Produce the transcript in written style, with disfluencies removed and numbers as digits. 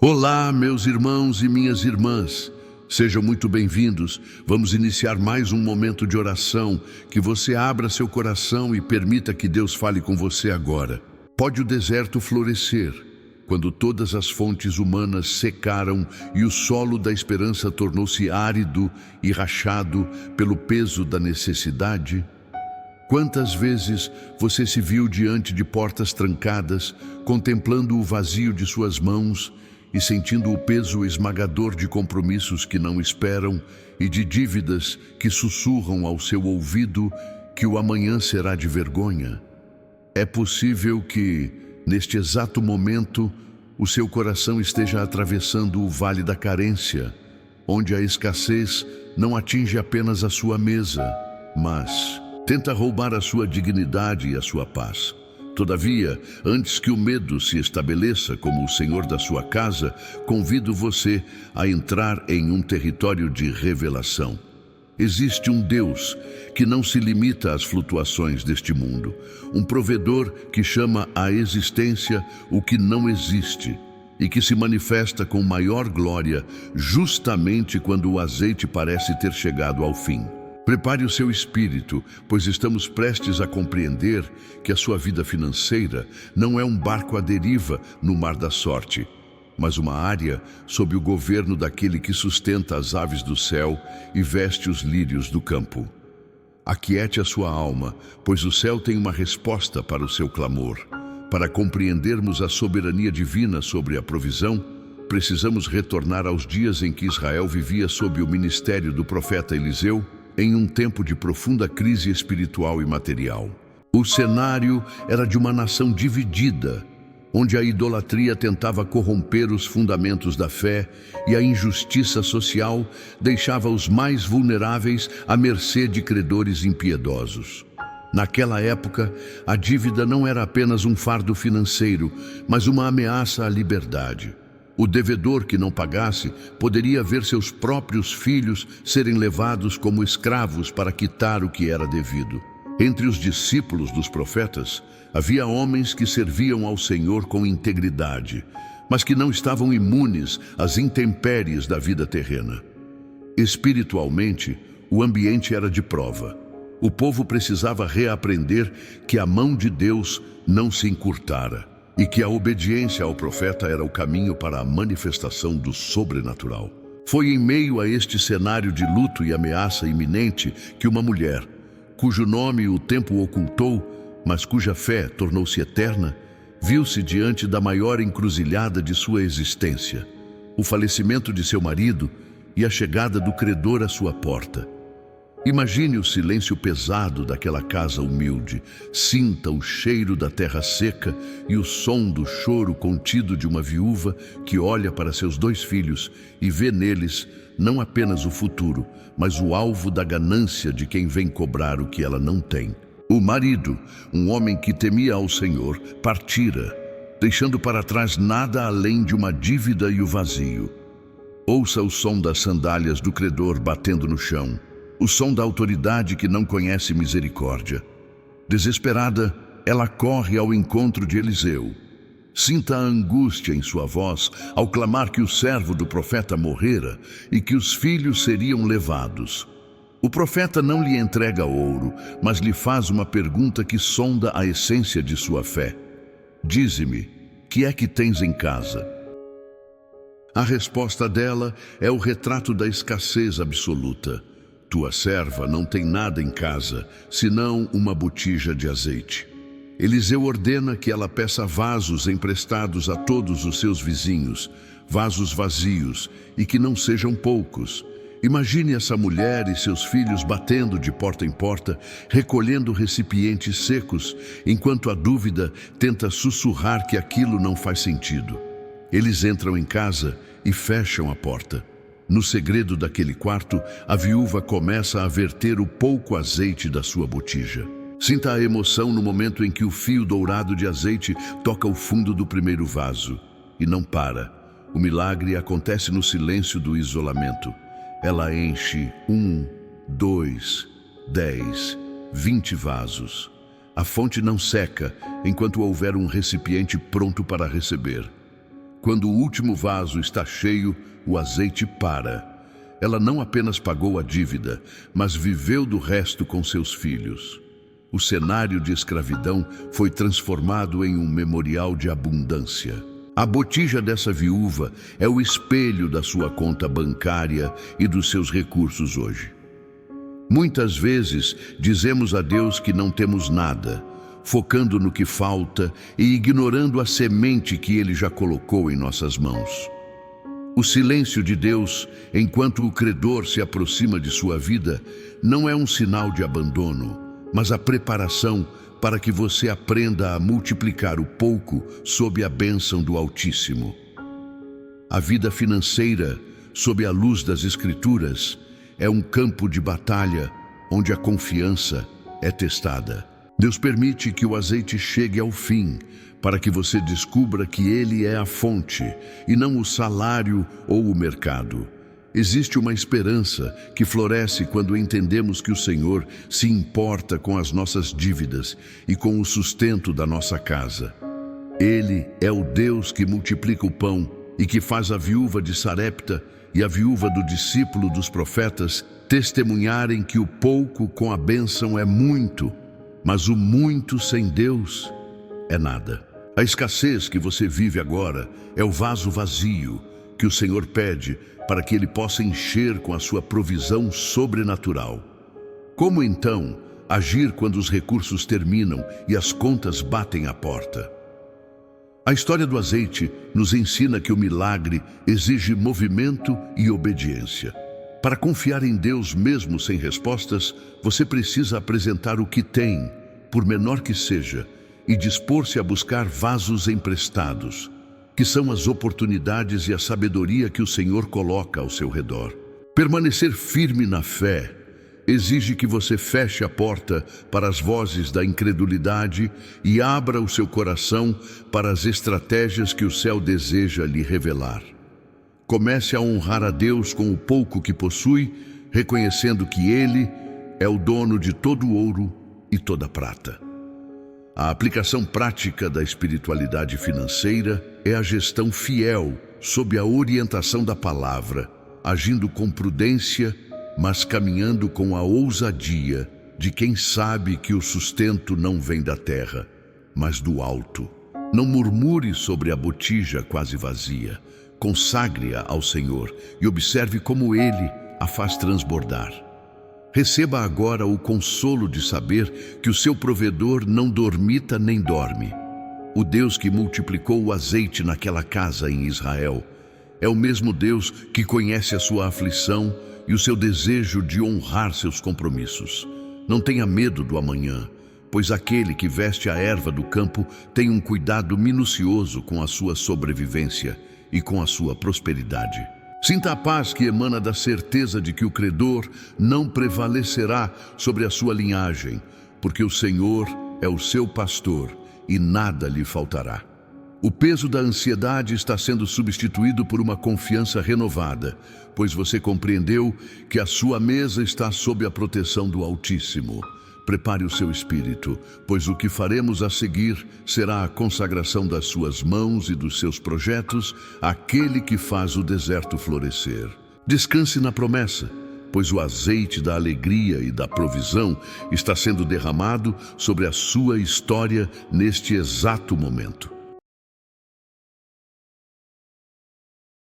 Olá, meus irmãos e minhas irmãs. Sejam muito bem-vindos. Vamos iniciar mais um momento de oração. Que você abra seu coração e permita que Deus fale com você agora. Pode o deserto florescer, quando todas as fontes humanas secaram e o solo da esperança tornou-se árido e rachado pelo peso da necessidade? Quantas vezes você se viu diante de portas trancadas, contemplando o vazio de suas mãos e sentindo o peso esmagador de compromissos que não esperam e de dívidas que sussurram ao seu ouvido que o amanhã será de vergonha? É possível que, neste exato momento, o seu coração esteja atravessando o vale da carência, onde a escassez não atinge apenas a sua mesa, mas tenta roubar a sua dignidade e a sua paz. Todavia, antes que o medo se estabeleça como o senhor da sua casa, convido você a entrar em um território de revelação. Existe um Deus que não se limita às flutuações deste mundo, um provedor que chama à existência o que não existe e que se manifesta com maior glória justamente quando o azeite parece ter chegado ao fim. Prepare o seu espírito, pois estamos prestes a compreender que a sua vida financeira não é um barco à deriva no mar da sorte, mas uma área sob o governo daquele que sustenta as aves do céu e veste os lírios do campo. Aquiete a sua alma, pois o céu tem uma resposta para o seu clamor. Para compreendermos a soberania divina sobre a provisão, precisamos retornar aos dias em que Israel vivia sob o ministério do profeta Eliseu, em um tempo de profunda crise espiritual e material. O cenário era de uma nação dividida, onde a idolatria tentava corromper os fundamentos da fé e a injustiça social deixava os mais vulneráveis à mercê de credores impiedosos. Naquela época, a dívida não era apenas um fardo financeiro, mas uma ameaça à liberdade. O devedor que não pagasse poderia ver seus próprios filhos serem levados como escravos para quitar o que era devido. Entre os discípulos dos profetas, havia homens que serviam ao Senhor com integridade, mas que não estavam imunes às intempéries da vida terrena. Espiritualmente, o ambiente era de prova. O povo precisava reaprender que a mão de Deus não se encurtara e que a obediência ao profeta era o caminho para a manifestação do sobrenatural. Foi em meio a este cenário de luto e ameaça iminente que uma mulher, cujo nome o tempo ocultou, mas cuja fé tornou-se eterna, viu-se diante da maior encruzilhada de sua existência: o falecimento de seu marido e a chegada do credor à sua porta. Imagine o silêncio pesado daquela casa humilde. Sinta o cheiro da terra seca e o som do choro contido de uma viúva que olha para seus 2 filhos e vê neles não apenas o futuro, mas o alvo da ganância de quem vem cobrar o que ela não tem. O marido, um homem que temia ao Senhor, partira, deixando para trás nada além de uma dívida e o vazio. Ouça o som das sandálias do credor batendo no chão, o som da autoridade que não conhece misericórdia. Desesperada, ela corre ao encontro de Eliseu. Sinta a angústia em sua voz ao clamar que o servo do profeta morrera e que os filhos seriam levados. O profeta não lhe entrega ouro, mas lhe faz uma pergunta que sonda a essência de sua fé. Dize-me, que é que tens em casa? A resposta dela é o retrato da escassez absoluta. Tua serva não tem nada em casa, senão uma botija de azeite. Eliseu ordena que ela peça vasos emprestados a todos os seus vizinhos, vasos vazios, e que não sejam poucos. Imagine essa mulher e seus filhos batendo de porta em porta, recolhendo recipientes secos, enquanto a dúvida tenta sussurrar que aquilo não faz sentido. Eles entram em casa e fecham a porta. No segredo daquele quarto, a viúva começa a verter o pouco azeite da sua botija. Sinta a emoção no momento em que o fio dourado de azeite toca o fundo do primeiro vaso. E não para. O milagre acontece no silêncio do isolamento. Ela enche 1, 2, 10, 20 vasos. A fonte não seca enquanto houver um recipiente pronto para receber. Quando o último vaso está cheio, o azeite para. Ela não apenas pagou a dívida, mas viveu do resto com seus filhos. O cenário de escravidão foi transformado em um memorial de abundância. A botija dessa viúva é o espelho da sua conta bancária e dos seus recursos hoje. Muitas vezes dizemos a Deus que não temos nada, focando no que falta e ignorando a semente que Ele já colocou em nossas mãos. O silêncio de Deus, enquanto o credor se aproxima de sua vida, não é um sinal de abandono, mas a preparação para que você aprenda a multiplicar o pouco sob a bênção do Altíssimo. A vida financeira, sob a luz das Escrituras, é um campo de batalha onde a confiança é testada. Deus permite que o azeite chegue ao fim, para que você descubra que Ele é a fonte e não o salário ou o mercado. Existe uma esperança que floresce quando entendemos que o Senhor se importa com as nossas dívidas e com o sustento da nossa casa. Ele é o Deus que multiplica o pão e que faz a viúva de Sarepta e a viúva do discípulo dos profetas testemunharem que o pouco com a bênção é muito, mas o muito sem Deus é nada. A escassez que você vive agora é o vaso vazio que o Senhor pede para que Ele possa encher com a sua provisão sobrenatural. Como então agir quando os recursos terminam e as contas batem à porta? A história do azeite nos ensina que o milagre exige movimento e obediência. Para confiar em Deus mesmo sem respostas, você precisa apresentar o que tem, por menor que seja, e dispor-se a buscar vasos emprestados, que são as oportunidades e a sabedoria que o Senhor coloca ao seu redor. Permanecer firme na fé exige que você feche a porta para as vozes da incredulidade e abra o seu coração para as estratégias que o céu deseja lhe revelar. Comece a honrar a Deus com o pouco que possui, reconhecendo que Ele é o dono de todo o ouro e toda a prata. A aplicação prática da espiritualidade financeira é a gestão fiel sob a orientação da palavra, agindo com prudência, mas caminhando com a ousadia de quem sabe que o sustento não vem da terra, mas do alto. Não murmure sobre a botija quase vazia. Consagre-a ao Senhor e observe como Ele a faz transbordar. Receba agora o consolo de saber que o seu provedor não dormita nem dorme. O Deus que multiplicou o azeite naquela casa em Israel é o mesmo Deus que conhece a sua aflição e o seu desejo de honrar seus compromissos. Não tenha medo do amanhã, pois aquele que veste a erva do campo tem um cuidado minucioso com a sua sobrevivência e com a sua prosperidade. Sinta a paz que emana da certeza de que o credor não prevalecerá sobre a sua linhagem, porque o Senhor é o seu pastor e nada lhe faltará. O peso da ansiedade está sendo substituído por uma confiança renovada, pois você compreendeu que a sua mesa está sob a proteção do Altíssimo. Prepare o seu espírito, pois o que faremos a seguir será a consagração das suas mãos e dos seus projetos àquele que faz o deserto florescer. Descanse na promessa, pois o azeite da alegria e da provisão está sendo derramado sobre a sua história neste exato momento.